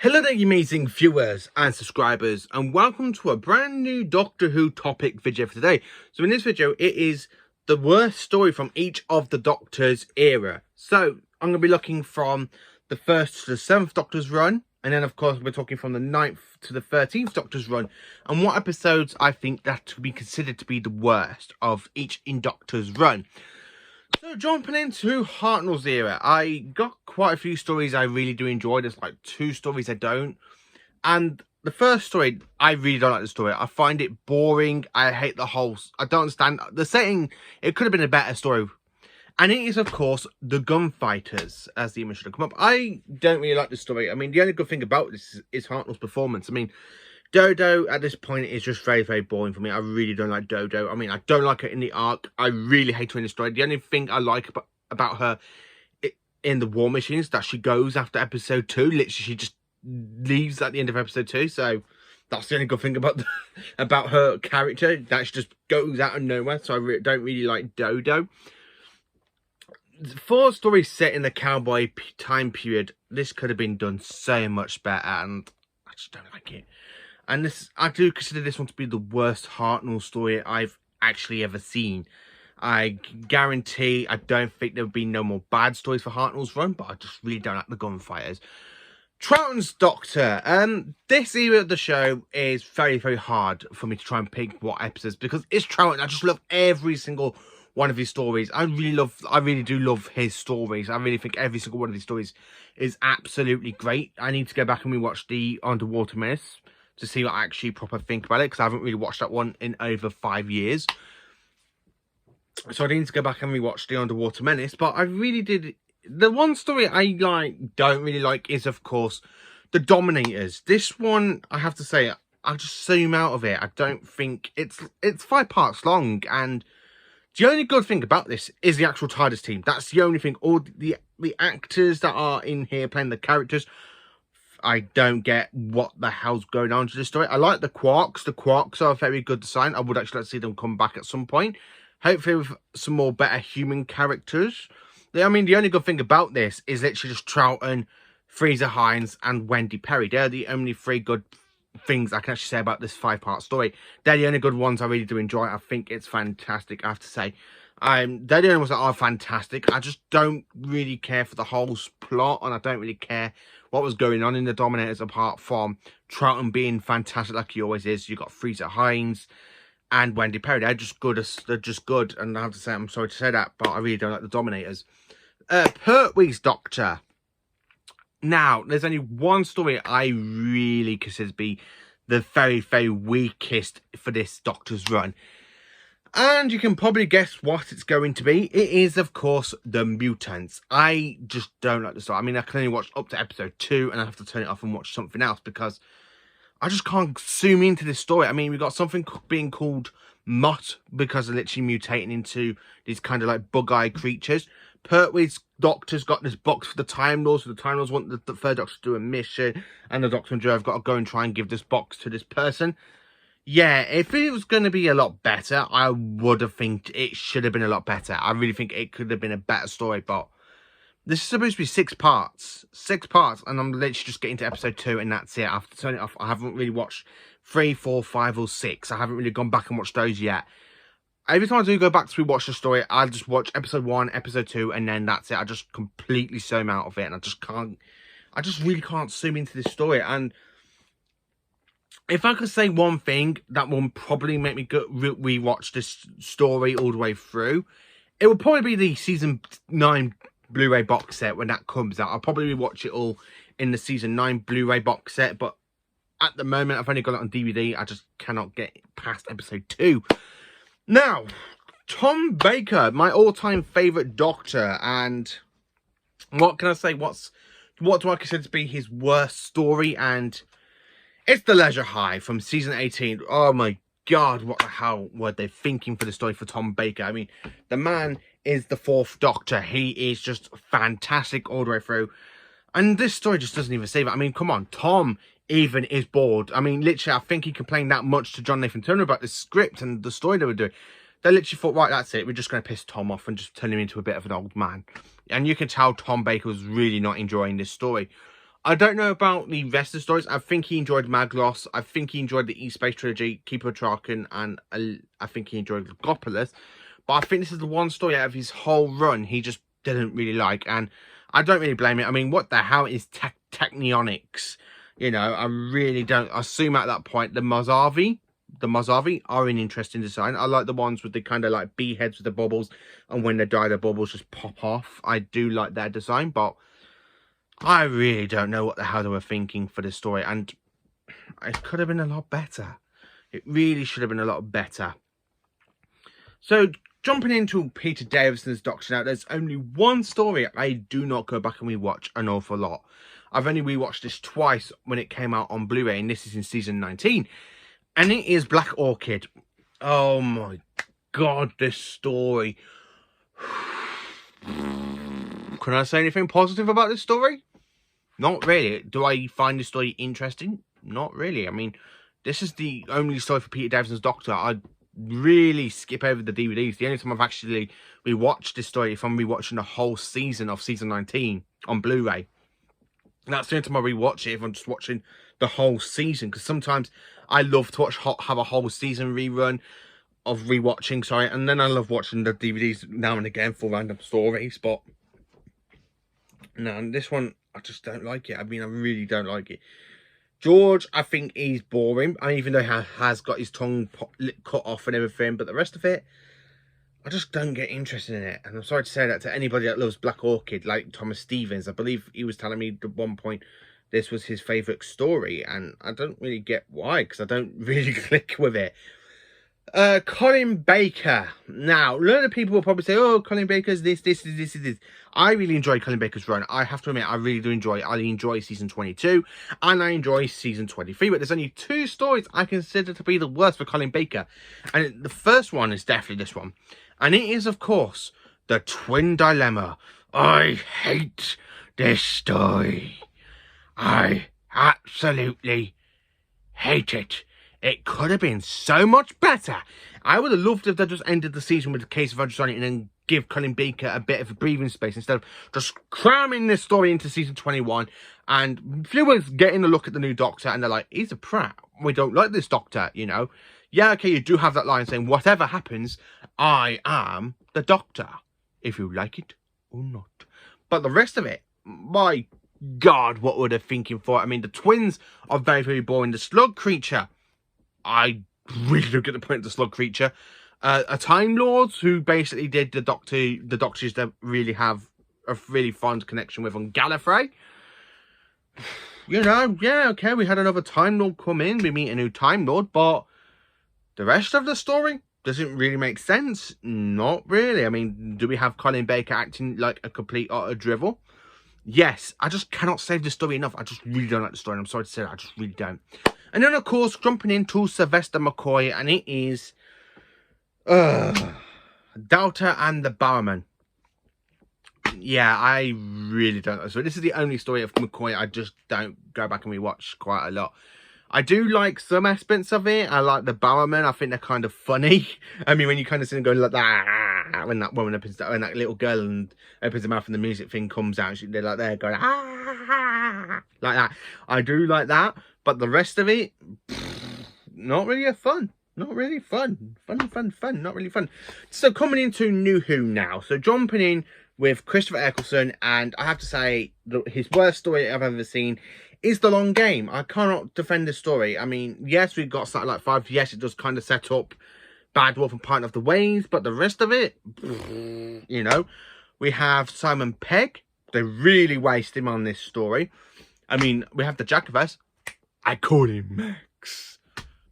Hello there, you amazing viewers and subscribers, and welcome to a brand new Doctor Who topic video for today. So in this video, it is the worst story from each of the Doctor's era. So I'm going to be looking from the 1st to the 7th Doctor's run, and then of course we're talking from the 9th to the 13th Doctor's run, and what episodes I think that to be considered to be the worst of each in Doctor's run. So jumping into Heartnor's era, I got quite a few stories I really do enjoy. There's like 2 stories I don't. And the first story, I really don't like the story. I find it boring. I hate the whole... I don't understand. The setting, it could have been a better story. And it is, of course, the gunfighters, as the image should have come up. I don't really like the story. I mean, the only good thing about this is Heartnor's performance. I mean, Dodo, at this point, is just very, very boring for me. I really don't like Dodo. I mean, I don't like her in the arc. I really hate her in the story. The only thing I like about her in the War Machine is that she goes after episode 2. Literally, she just leaves at the end of episode 2. So, that's the only good thing about about her character. That she just goes out of nowhere. So, I don't really like Dodo. For a story set in the cowboy time period, this could have been done so much better. And I just don't like it. And this, I do consider this one to be the worst Heartnor story I've actually ever seen. I guarantee I don't think there will be no more bad stories for Heartnor's run, but I just really don't like the gunfighters. Troughton's Doctor. This era of the show is very, very hard for me to try and pick what episodes, because it's Troughton. I just love every single one of his stories. I really do love his stories. I really think every single one of his stories is absolutely great. I need to go back and rewatch the Underwater Menace to see what I actually proper think about it, because I haven't really watched that one in over 5 years. So I need to go back and rewatch the Underwater Menace, but I really did... The one story I don't really like is, of course, the Dominators. This one, I have to say, I'll just zoom out of it. I don't think... It's 5 parts long, and the only good thing about this is the actual TARDIS team. That's the only thing. All the actors that are in here playing the characters, I don't get what the hell's going on to this story. I like the Quarks. The Quarks are a very good design. I would actually like to see them come back at some point. Hopefully with some more better human characters. I mean, the only good thing about this is literally just Troughton, Freezer Hines, and Wendy Perry. They're the only 3 good things I can actually say about this 5-part story. They're the only good ones I really do enjoy. I think it's fantastic, I have to say. They're the only ones that are fantastic. I just don't really care for the whole plot, and I don't really care what was going on in the Dominators apart from Troughton being fantastic like he always is. You got Freezer Hines and Wendy Perry. They're just good, and I have to say, I'm sorry to say that, but I really don't like the Dominators. Pertwee's Doctor. Now, there's only one story I really consider to be the very, very weakest for this Doctor's run. And you can probably guess what it's going to be. It is, of course, the mutants. I just don't like the story. I mean, I can only watch up to episode 2, and I have to turn it off and watch something else because I just can't zoom into this story. I mean, we've got something being called Mott because they're literally mutating into these kind of like bug-eye creatures. Pertwee's Doctor's got this box for the Time Lords, so the Time Lords want the 3rd Doctor to do a mission, and the Doctor and Joe have got to go and try and give this box to this person. Yeah, if it was going to be a lot better, I would have think it should have been a lot better. I really think it could have been a better story, but this is supposed to be 6 parts. 6 parts, and I'm literally just getting to episode 2, and that's it. I have to turn it off. I haven't really watched 3, 4, 5, or 6. I haven't really gone back and watched those yet. Every time I do go back to rewatch the story, I'll just watch episode 1, episode 2, and then that's it. I just completely zoom out of it, and I just really can't zoom into this story. And if I could say one thing that will probably make me rewatch this story all the way through, it would probably be the season 9 Blu-ray box set when that comes out. I'll probably rewatch it all in the season 9 Blu-ray box set, but at the moment I've only got it on DVD. I just cannot get past episode 2. Now, Tom Baker, my all-time favourite Doctor, and what can I say? What do I consider to be his worst story? And it's The Leisure Hive from season 18. Oh my God, what the hell were they thinking for the story for Tom Baker? I mean, the man is the 4th Doctor. He is just fantastic all the way through. And this story just doesn't even save it. I mean, come on, Tom even is bored. I mean, literally, I think he complained that much to John Nathan Turner about the script and the story they were doing. They literally thought, right, that's it. We're just going to piss Tom off and just turn him into a bit of an old man. And you can tell Tom Baker was really not enjoying this story. I don't know about the rest of the stories. I think he enjoyed Maglos. I think he enjoyed the East Space Trilogy, Keeper of Traken, and I think he enjoyed Legopolis. But I think this is the one story out of his whole run he just didn't really like. And I don't really blame it. I mean, what the hell is Technionics? You know, I really don't. I assume at that point the Mozarvi are an interesting design. I like the ones with the kind of like bee heads with the bubbles, and when they die, the bubbles just pop off. I do like their design, but I really don't know what the hell they were thinking for this story, and it could have been a lot better. It really should have been a lot better. So, jumping into Peter Davison's Doctor now, there's only one story I do not go back and rewatch an awful lot. I've only rewatched this twice when it came out on Blu-ray, and this is in season 19. And it is Black Orchid. Oh my god, this story. Can I say anything positive about this story? Not really. Do I find this story interesting? Not really. I mean, this is the only story for Peter Davison's Doctor I'd really skip over the DVDs. The only time I've actually rewatched this story if I'm rewatching the whole season of season 19 on Blu-ray. That's the only time I rewatch it if I'm just watching the whole season, because sometimes I love to have a whole season rerun of rewatching, sorry, and then I love watching the DVDs now and again for random stories, but no, this one, I just don't like it. I mean, I really don't like it. George, I think he's boring, even though he has got his tongue cut off and everything, but the rest of it, I just don't get interested in it. And I'm sorry to say that to anybody that loves Black Orchid, like Thomas Stevens. I believe he was telling me at one point this was his favourite story, and I don't really get why, because I don't really click with it. Colin Baker. Now, a lot of people will probably say, oh, Colin Baker's this. I really enjoy Colin Baker's run. I have to admit, I really do enjoy it. I enjoy season 22, and I enjoy season 23, but there's only two stories I consider to be the worst for Colin Baker. And the first one is definitely this one. And it is, of course, The Twin Dilemma. I hate this story. I absolutely hate it. It could have been so much better. I would have loved if they just ended the season with the case of Understanding and then give Colin Baker a bit of a breathing space instead of just cramming this story into season 21. And viewers getting a look at the new Doctor and they're like, he's a prat. We don't like this Doctor, you know. Yeah, okay, you do have that line saying, whatever happens, I am the Doctor, if you like it or not. But the rest of it, my God, what were they thinking for? I mean, the twins are very, very boring. The slug creature, I really don't get the point of the slug creature. A Time Lord who basically did the Doctors that really have a really fond connection with on Gallifrey. You know, yeah, okay, we had another Time Lord come in. We meet a new Time Lord, but the rest of the story doesn't really make sense. Not really. I mean, do we have Colin Baker acting like a complete utter drivel? Yes, I just cannot save the story enough. I just really don't like the story, and I'm sorry to say that, I just really don't. And then, of course, jumping into Sylvester McCoy, and it is Delta and the Barrowman. Yeah, I really don't know. So this is the only story of McCoy I just don't go back and rewatch quite a lot. I do like some aspects of it. I like the Barrowman. I think they're kind of funny. I mean, when you kind of see them going like that, when that woman opens, when that little girl and opens her mouth and the music thing comes out, they're like there going like that. I do like that, but the rest of it, not really fun. Not really fun. Not really fun. So coming into New Who now. So jumping in with Christopher Eccleston, and I have to say, his worst story I've ever seen is The Long Game. I cannot defend this story. I mean, yes, we've got Satellite 5. Yes, it does kind of set up Bad Wolf and Part of the Ways, but the rest of it, you know, we have Simon Pegg. They really waste him on this story. I mean, we have the Jacobus. I call him Max.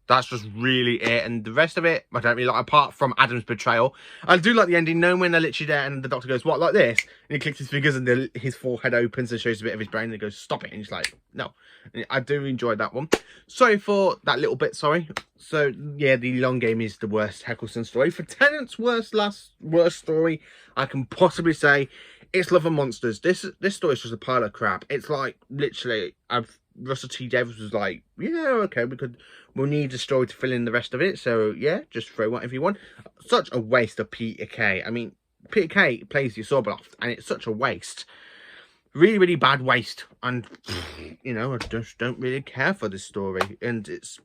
That's just really it. And the rest of it, I don't really like, apart from Adam's betrayal. I do like the ending, knowing when they're literally there and the Doctor goes, what, like this? And he clicks his fingers and his forehead opens and shows a bit of his brain and he goes, stop it. And he's like, no. And I do enjoy that one. Sorry for that little bit, sorry. So, yeah, The Long Game is the worst Eccleston story. For Tennant's worst story, I can possibly say it's Love and Monsters. This story is just a pile of crap. It's like, literally, Russell T Davies was like, yeah, okay, we'll need a story to fill in the rest of it, so yeah, just throw whatever you want. Such a waste of Peter Kay. I mean, Peter Kay plays the Sorbeloft, and it's such a waste. really, really bad waste. And, you know, I just don't really care for this story. And it's...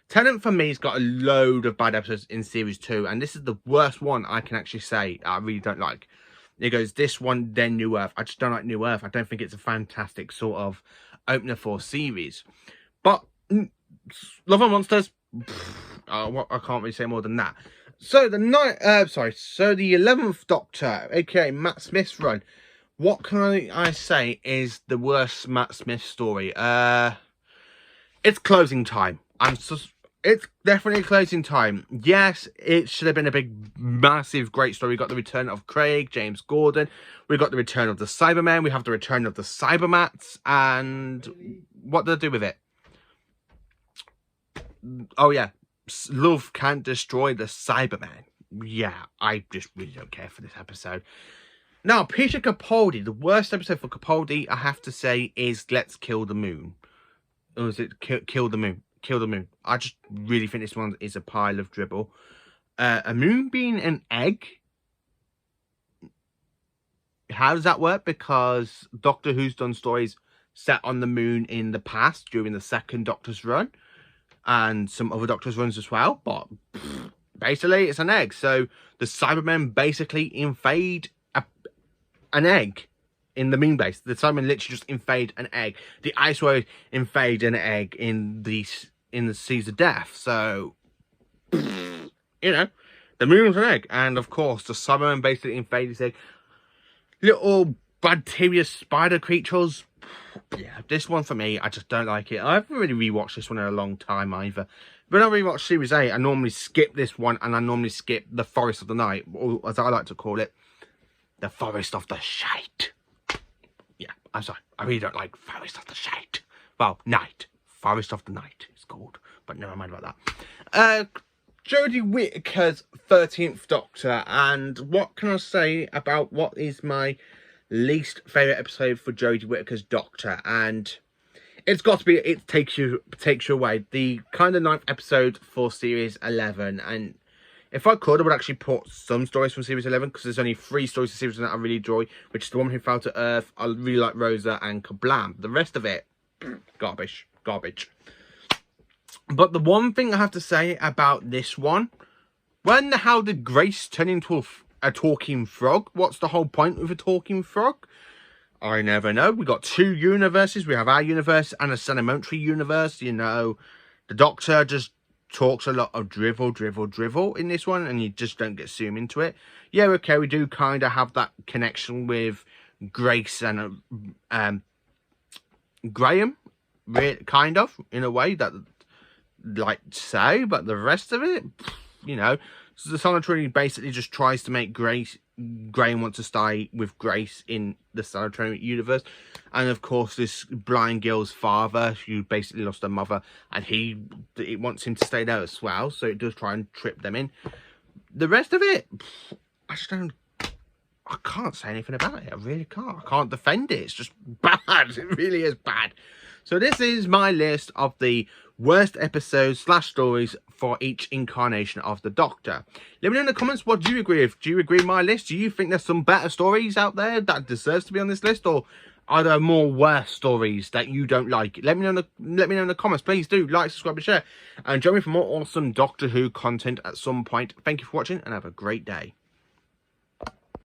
Tennant, for me, has got a load of bad episodes in Series 2. And this is the worst one I can actually say I really don't like. It goes, this one, then New Earth. I just don't like New Earth. I don't think it's a fantastic sort of opener for series. But, Love and Monsters, I can't really say more than that. So, the 11th Doctor, aka Matt Smith's run. What can I say is the worst Matt Smith story? It's closing time. It's definitely closing time. Yes, it should have been a big, massive, great story. We got the return of Craig, James Gordon. We got the return of the Cybermen. We have the return of the Cybermats. And what did I do with it? Oh, yeah. Love can't destroy the Cybermen. Yeah, I just really don't care for this episode. Now, Peter Capaldi. The worst episode for Capaldi, I have to say, is Let's Kill the Moon. Or is it Kill the Moon? Kill the Moon. I just really think this one is a pile of dribble. A moon being an egg? How does that work? Because Doctor Who's done stories set on the moon in the past during the second Doctor's run. And some other Doctor's runs as well. But basically, it's an egg. So the Cybermen basically invade an egg in the moon base. The Cybermen literally just invade an egg. The Ice Warriors invade an egg in the Seas of Death. So, you know, the moon's an egg. And of course, the Cybermen basically invade this egg. Little bacteria spider creatures. Yeah, this one for me, I just don't like it. I haven't really rewatched this one in a long time either. When I rewatch Series 8, I normally skip this one, and I normally skip the Forest of the Night, or as I like to call it, the Forest of the Shite. Yeah, I'm sorry. I really don't like Forest of the Shite. Well, Night. Forest of the Night it's called. But never mind about that. Jodie Whittaker's 13th Doctor. And what can I say about what is my least favourite episode for Jodie Whittaker's Doctor? And it's got to be, it takes you away. The kind of 9th episode for Series 11. And if I could, I would actually put some stories from Series 11, because there's only 3 stories in Series 11 that I really enjoy, which is The Woman Who Fell to Earth, I really like Rosa, and Kablam. The rest of it, garbage. But the one thing I have to say about this one, when the hell did Grace turn into a talking frog? What's the whole point of a talking frog? I never know. We got 2 universes. We have our universe and a Sedimentary universe. You know, the Doctor just talks a lot of drivel in this one, and you just don't get zoom into it. Yeah, okay, we do kind of have that connection with Grace and Graham, kind of, in a way that like to say, but the rest of it, you know, so the Sanitary basically just tries to make Graham want to stay with Grace in the Sanitary universe. And of course, this blind girl's father, who basically lost her mother, and it wants him to stay there as well, so it does try and trip them in. The rest of it, I can't say anything about it. I really can't. I can't defend it. It's just bad. It really is bad. So this is my list of the worst episodes / stories for each incarnation of the Doctor. Let me know in the comments, what do you agree with? Do you agree with my list? Do you think there's some better stories out there that deserves to be on this list, or are there more worse stories that you don't like? Let me know in the comments. Please do like, subscribe, and share, and join me for more awesome Doctor Who content at some point. Thank you for watching, and have a great day.